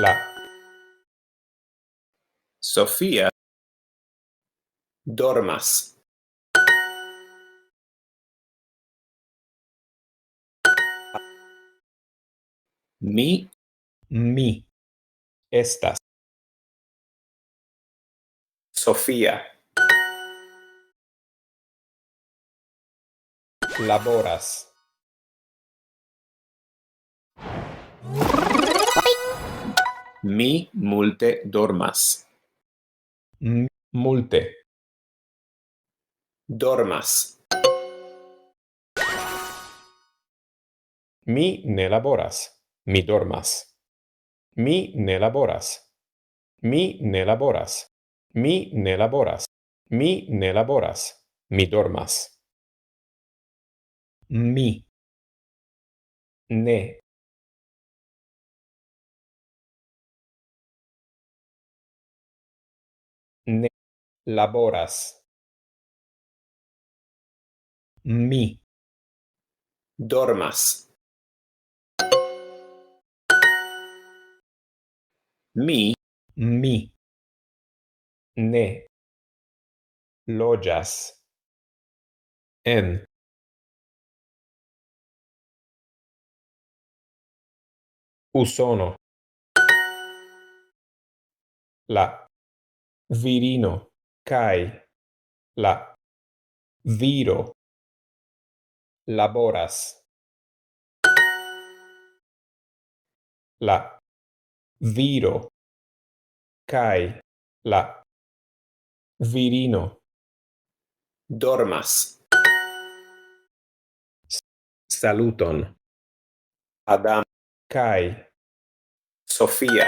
La. Sofia dormas. Mi. Estas. Sofia Laboras. mi multe dormas. Multe. Dormas. Mi ne laboras. Mi dormas. Mi ne laboras. Mi ne laboras. Mi ne laboras. Mi ne laboras. Mi dormas. Mi. Ne. Ne laboras. Mi. Dormas. Mi Mi. Ne. Loĝas. En. Usono. La virino kai la viro laboras. La viro kai la virino dormas. saluton Adam kai Sofia